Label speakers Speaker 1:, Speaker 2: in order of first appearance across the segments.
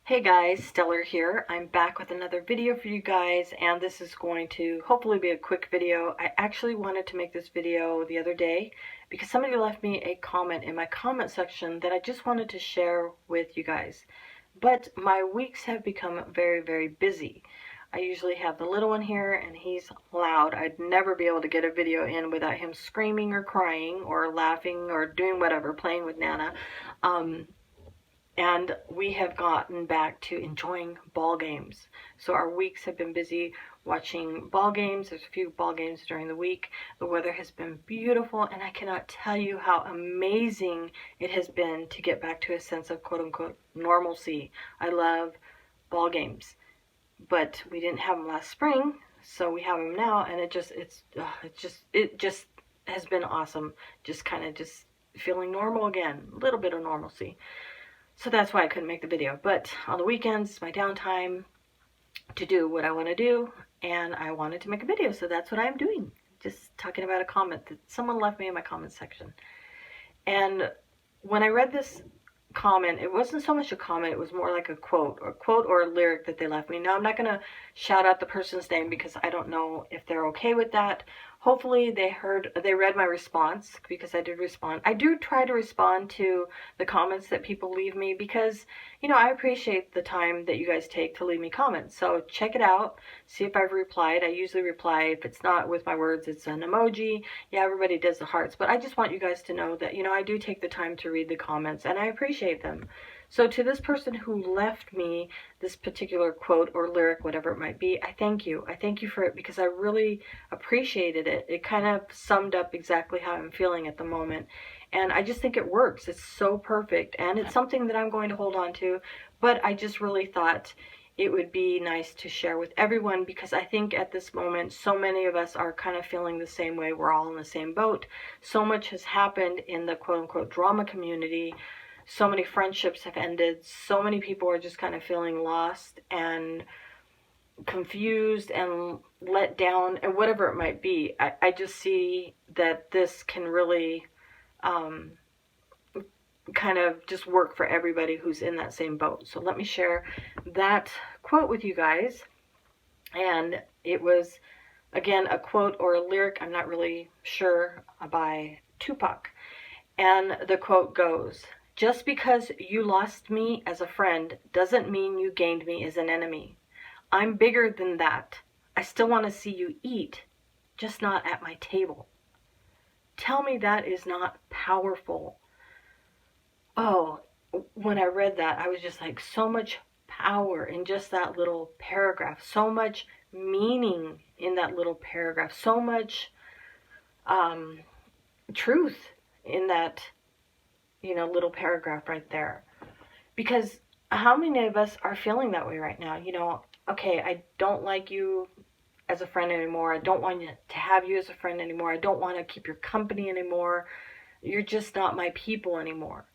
Speaker 1: Hey guys, Stellar here. I'm back with another video for you guys, and this is going to hopefully be a quick video. I actually wanted to make this video the other day because somebody left me a comment in my comment section that I just wanted to share with you guys. But my weeks have become very, very busy. I usually have the little one here and he's loud. I'd never be able to get a video in without him screaming or crying or laughing or doing whatever, playing with Nana. And we have gotten back to enjoying ball games. So our weeks have been busy watching ball games. There's a few ball games during the week. The weather has been beautiful, and I cannot tell you how amazing it has been to get back to a sense of quote-unquote normalcy. I love ball games, but we didn't have them last spring, so we have them now, and it just has been awesome. Just kind of just feeling normal again, a little bit of normalcy. So that's why I couldn't make the video. But on the weekends, it's my downtime to do what I want to do, and I wanted to make a video, so that's what I'm doing. Just talking about a comment that someone left me in my comment section. And when I read this comment, it wasn't so much a comment, it was more like a quote or a lyric that they left me. Now, I'm not going to shout out the person's name because I don't know if they're okay with that. Hopefully they read my response, because I did respond. I do try to respond to the comments that people leave me because, you know, I appreciate the time that you guys take to leave me comments. So check it out, see if I've replied. I usually reply. If it's not with my words, it's an emoji. Yeah, everybody does the hearts, but I just want you guys to know that, you know, I do take the time to read the comments and I appreciate them. So to this person who left me this particular quote or lyric, whatever it might be, I thank you. I thank you for it because I really appreciated it. It kind of summed up exactly how I'm feeling at the moment. And I just think it works. It's so perfect. And it's something that I'm going to hold on to. But I just really thought it would be nice to share with everyone because I think at this moment, so many of us are kind of feeling the same way. We're all in the same boat. So much has happened in the quote-unquote drama community. So many friendships have ended. So many people are just kind of feeling lost and confused and let down and whatever it might be. I just see that this can really kind of just work for everybody who's in that same boat. So let me share that quote with you guys. And it was, again, a quote or a lyric, I'm not really sure, by Tupac. And the quote goes, "Just because you lost me as a friend doesn't mean you gained me as an enemy. I'm bigger than that. I still want to see you eat, just not at my table." Tell me that is not powerful. Oh, when I read that, I was just like, so much power in just that little paragraph, so much meaning in that little paragraph, so much truth in that, you know, little paragraph right there. Because how many of us are feeling that way right now? You know, okay, I don't like you as a friend anymore. I don't want to have you as a friend anymore. I don't want to keep your company anymore. You're just not my people anymore.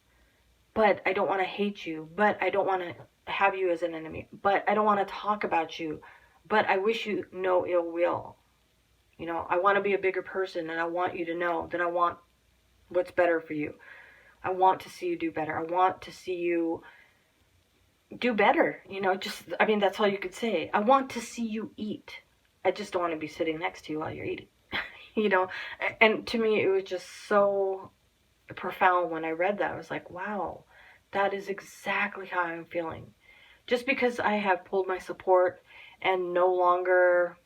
Speaker 1: But I don't want to hate you. But I don't want to have you as an enemy. But I don't want to talk about you. But I wish you no ill will. You know, I want to be a bigger person, and I want you to know that I want what's better for you. I want to see you do better. I want to see you do better. You know, just, I mean, that's all you could say. I want to see you eat. I just don't want to be sitting next to you while you're eating. You know, and to me, it was just so profound when I read that. I was like, wow, that is exactly how I'm feeling. Just because I have pulled my support and no longer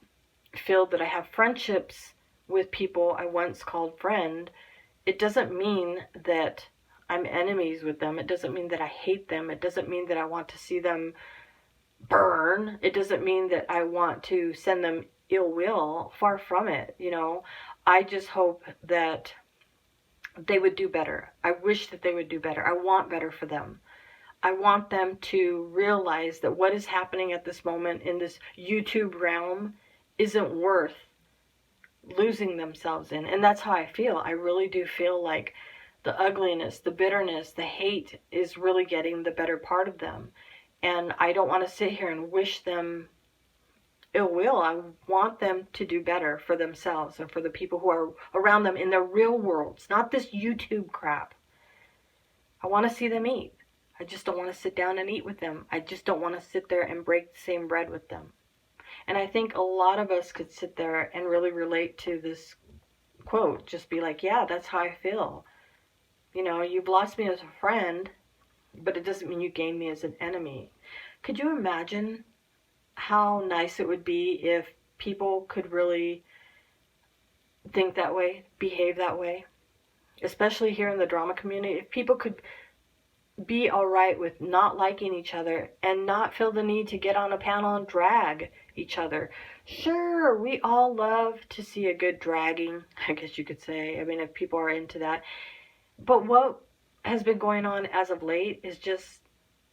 Speaker 1: feel that I have friendships with people I once called friend, it doesn't mean that I'm enemies with them. It doesn't mean that I hate them. It doesn't mean that I want to see them burn. It doesn't mean that I want to send them ill will. Far from it, you know. I just hope that they would do better. I wish that they would do better. I want better for them. I want them to realize that what is happening at this moment in this YouTube realm isn't worth losing themselves in. And that's how I feel. I really do feel like the ugliness, the bitterness, the hate is really getting the better part of them. And I don't want to sit here and wish them ill will. I want them to do better for themselves and for the people who are around them in their real worlds, not this YouTube crap. I want to see them eat. I just don't want to sit down and eat with them. I just don't want to sit there and break the same bread with them. And I think a lot of us could sit there and really relate to this quote. Just be like, yeah, that's how I feel. You know, you've lost me as a friend, but it doesn't mean you gained me as an enemy. Could you imagine how nice it would be if people could really think that way, behave that way? Especially here in the drama community, if people could be all right with not liking each other and not feel the need to get on a panel and drag each other. Sure, we all love to see a good dragging, I guess you could say. I mean, if people are into that. But what has been going on as of late is just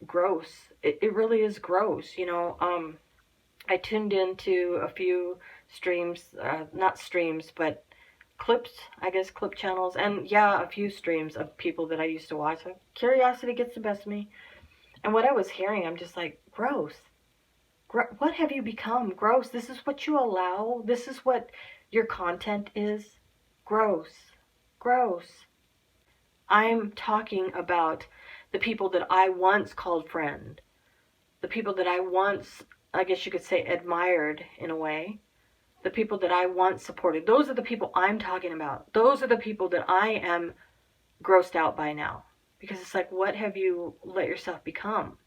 Speaker 1: gross. It really is gross. You know, I tuned into a few streams, not streams, but clips, I guess, clip channels, and yeah, a few streams of people that I used to watch. Curiosity gets the best of me. And what I was hearing, I'm just like, gross. What have you become? Gross. This is what you allow? This is what your content is? Gross. Gross. I'm talking about the people that I once called friend. The people that I once, I guess you could say, admired in a way. The people that I once supported. Those are the people I'm talking about. Those are the people that I am grossed out by now. Because it's like, what have you let yourself become?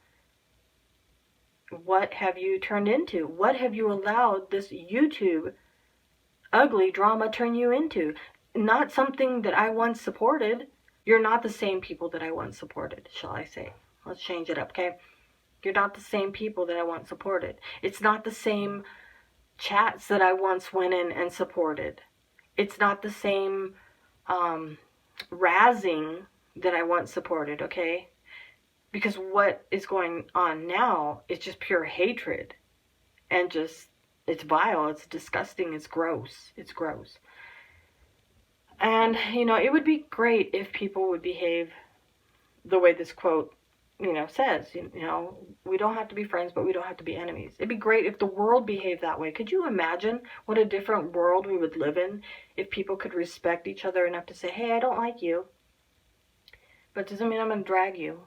Speaker 1: What have you turned into? What have you allowed this YouTube ugly drama turn you into? Not something that I once supported. You're not the same people that I once supported, shall I say. Let's change it up, okay? You're not the same people that I once supported. It's not the same chats that I once went in and supported. It's not the same razzing that I once supported, okay? Because what is going on now is just pure hatred. And just, it's vile, it's disgusting, it's gross. It's gross. And, you know, it would be great if people would behave the way this quote, you know, says. You know, we don't have to be friends, but we don't have to be enemies. It'd be great if the world behaved that way. Could you imagine what a different world we would live in if people could respect each other enough to say, hey, I don't like you, but doesn't mean I'm going to drag you.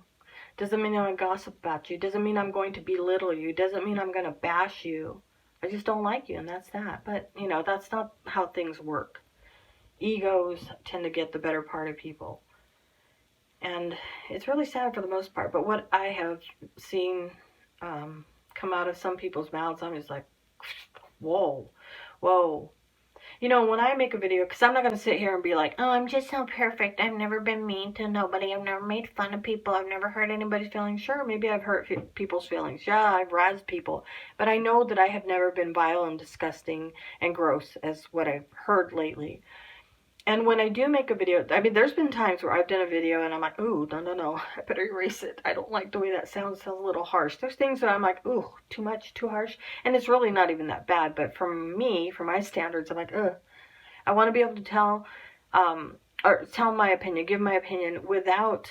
Speaker 1: Doesn't mean I'm going to gossip about you. Doesn't mean I'm going to belittle you. Doesn't mean I'm going to bash you. I just don't like you, and that's that. But, you know, that's not how things work. Egos tend to get the better part of people. And it's really sad for the most part. But what I have seen come out of some people's mouths, I'm just like, whoa, whoa. You know, when I make a video, because I'm not going to sit here and be like, oh, I'm just so perfect. I've never been mean to nobody. I've never made fun of people. I've never hurt anybody's feelings. Sure, maybe I've hurt people's feelings. Yeah, I've razzed people. But I know that I have never been vile and disgusting and gross as what I've heard lately. And when I do make a video, I mean, there's been times where I've done a video and I'm like, ooh, no, I better erase it. I don't like the way that sounds. It sounds a little harsh. There's things that I'm like, ooh, too much, too harsh. And it's really not even that bad. But for me, for my standards, I'm like, ugh. I want to be able to tell my opinion, give my opinion without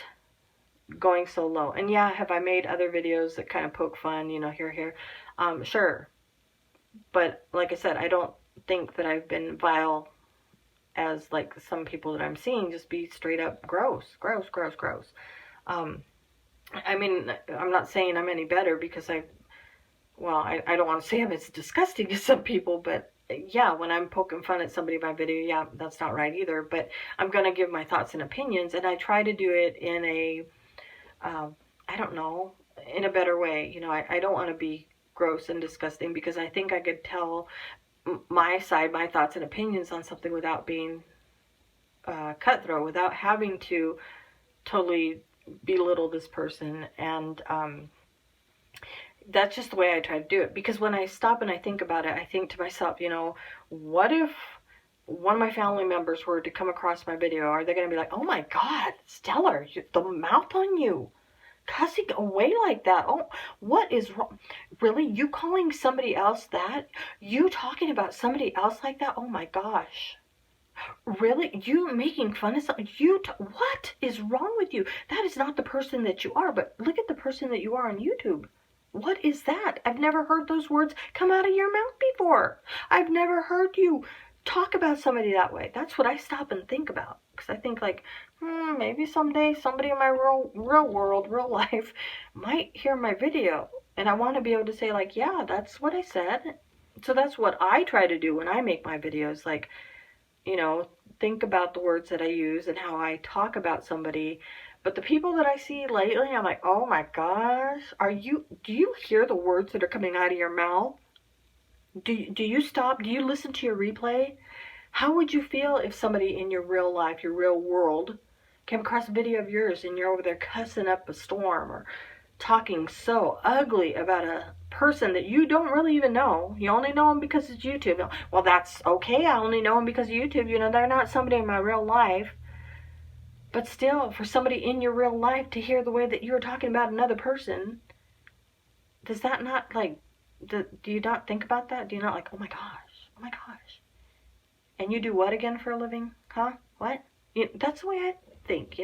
Speaker 1: going so low. And yeah, have I made other videos that kind of poke fun, you know, here? Sure. But like I said, I don't think that I've been vile as like some people that I'm seeing just be straight up gross. I mean, I'm not saying I'm any better because I don't want to say I'm as disgusting as some people, but yeah, when I'm poking fun at somebody by video, yeah, that's not right either. But I'm going to give my thoughts and opinions, and I try to do it in a, in a better way. You know, I don't want to be gross and disgusting because I think I could tell my side, my thoughts and opinions on something without being cutthroat, without having to totally belittle this person. And that's just the way I try to do it. Because when I stop and I think about it, I think to myself, you know, what if one of my family members were to come across my video? Are they going to be like, oh my God, Stellar, the mouth on you, cussing away like that? Oh, what is wrong? Really? You calling somebody else that? You talking about somebody else like that? Oh my gosh. Really? You making fun of something? What is wrong with you? That is not the person that you are. But look at the person that you are on YouTube. What is that? I've never heard those words come out of your mouth before. I've never heard you talk about somebody that way. That's what I stop and think about. Because I think like, maybe someday somebody in my real world, real life, might hear my video. And I want to be able to say, like, yeah, that's what I said. So that's what I try to do when I make my videos. Like, think about the words that I use and how I talk about somebody. But the people that I see lately, I'm like, oh my gosh, do you hear the words that are coming out of your mouth? Do you stop? Do you listen to your replay? How would you feel if somebody in your real life, your real world, came across a video of yours and you're over there cussing up a storm or talking so ugly about a person that you don't really even know? You only know them because it's YouTube. Well, that's okay. I only know them because of YouTube. They're not somebody in my real life. But still, for somebody in your real life to hear the way that you're talking about another person, does that not, like, do you not think about that? Do you not, like, oh my gosh, oh my gosh. And you do what again for a living? Huh? What? That's the way I think.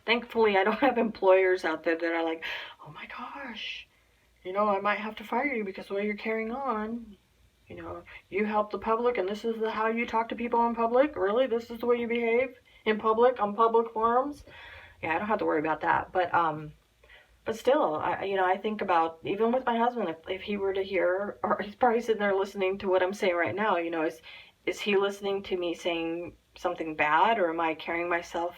Speaker 1: Thankfully, I don't have employers out there that are like, oh my gosh, I might have to fire you because of the way you're carrying on. You help the public and this is how you talk to people in public? Really? This is the way you behave in public, on public forums? Yeah, I don't have to worry about that. But still, I think about, even with my husband, if he were to hear, or he's probably sitting there listening to what I'm saying right now, is he listening to me saying something bad, or am I carrying myself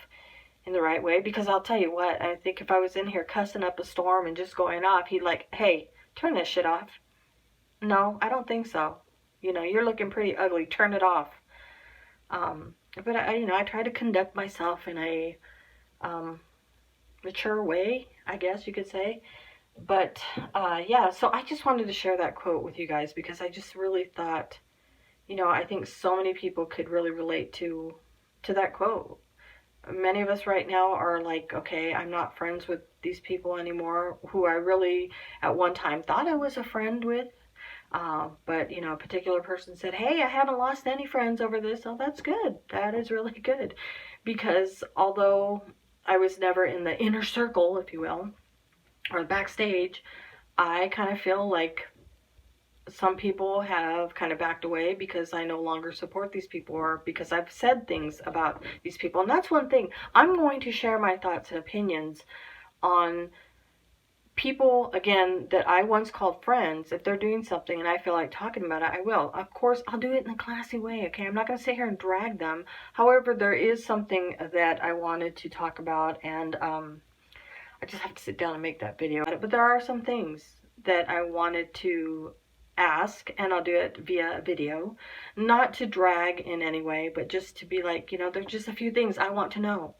Speaker 1: in the right way? Because I'll tell you what, I think if I was in here cussing up a storm and just going off, he'd like, hey, turn this shit off. No, I don't think so. You're looking pretty ugly. Turn it off. But I try to conduct myself in a mature way, I guess you could say. But yeah, so I just wanted to share that quote with you guys because I just really thought, I think so many people could really relate to that quote. Many of us right now are like, okay, I'm not friends with these people anymore who I really at one time thought I was a friend with. But a particular person said, hey, I haven't lost any friends over this. Oh, that's good. That is really good. Because although I was never in the inner circle, if you will, or backstage, I kind of feel like some people have kind of backed away because I no longer support these people, or because I've said things about these people. And that's one thing. I'm going to share my thoughts and opinions on people, again, that I once called friends. If they're doing something and I feel like talking about it, I will. Of course, I'll do it in a classy way, okay? I'm not going to sit here and drag them. However, there is something that I wanted to talk about, and I just have to sit down and make that video. But there are some things that I wanted to ask, and I'll do it via video. Not to drag in any way, but just to be like, there's just a few things I want to know.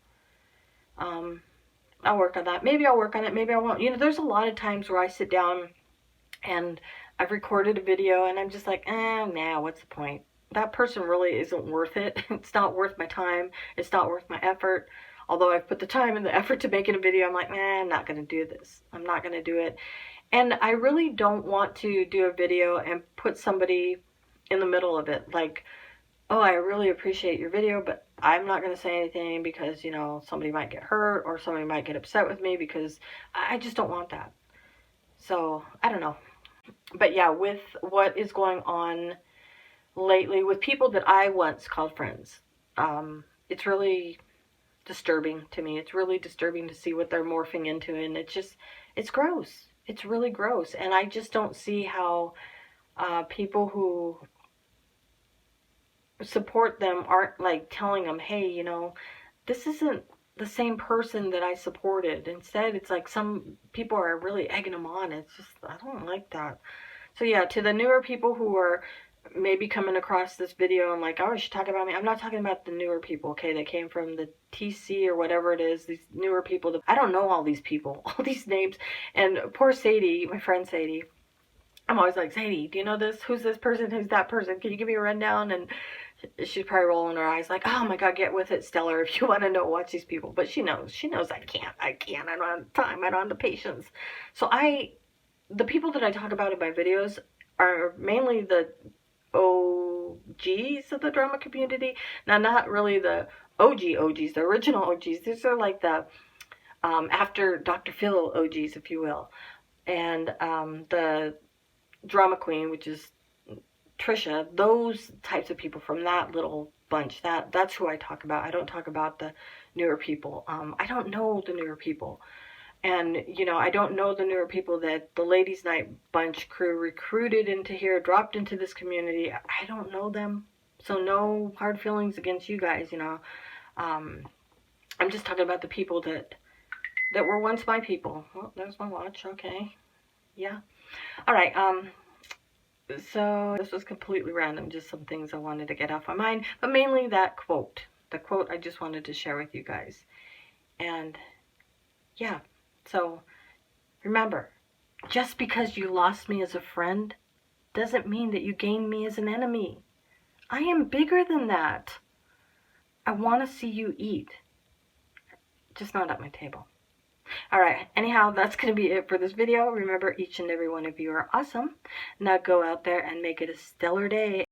Speaker 1: I'll work on that. Maybe I'll work on it. Maybe I won't. There's a lot of times where I sit down and I've recorded a video and I'm just like, nah, what's the point? That person really isn't worth it. It's not worth my time. It's not worth my effort. Although I've put the time and the effort to making a video, I'm like, I'm not going to do this. I'm not going to do it. And I really don't want to do a video and put somebody in the middle of it. Like, oh, I really appreciate your video, but I'm not going to say anything because, somebody might get hurt or somebody might get upset with me, because I just don't want that. So, I don't know. But yeah, with what is going on lately with people that I once called friends, it's really disturbing to me. It's really disturbing to see what they're morphing into, and it's gross. It's really gross. And I just don't see how people who support them aren't like telling them, hey, this isn't the same person that I supported. Instead, it's like some people are really egging them on. It's just, I don't like that. So yeah, to the newer people who are maybe coming across this video and like, oh, you should talk about me. I'm not talking about the newer people, okay? They came from the TC or whatever it is, these newer people. I don't know all these people, all these names. And poor Sadie, my friend Sadie, I'm always like, Sadie, do you know this? Who's this person? Who's that person? Can you give me a rundown? And she's probably rolling her eyes like, oh my God, get with it, Stellar, if you want to know, watch these people. But she knows I can't. I don't have time. I don't have the patience. So the people that I talk about in my videos are mainly the OGs of the drama community. Now, not really the OGs, the original OGs. These are like the after Dr. Phil OGs, if you will. And the drama queen, which is Trisha, those types of people from that little bunch. That's who I talk about. I don't talk about the newer people. I don't know the newer people. And, you know, I don't know the newer people that the Ladies Night Bunch crew recruited into here, dropped into this community. I don't know them. So no hard feelings against you guys, you know. I'm just talking about the people that were once my people. Well, there's my watch. Okay. Yeah. All right. So this was completely random, just some things I wanted to get off my mind, but mainly that quote. The quote I just wanted to share with you guys. And yeah, so remember, just because you lost me as a friend doesn't mean that you gained me as an enemy. I am bigger than that. I want to see you eat, just not at my table. All right, anyhow, that's going to be it for this video. Remember, each and every one of you are awesome. Now go out there and make it a stellar day.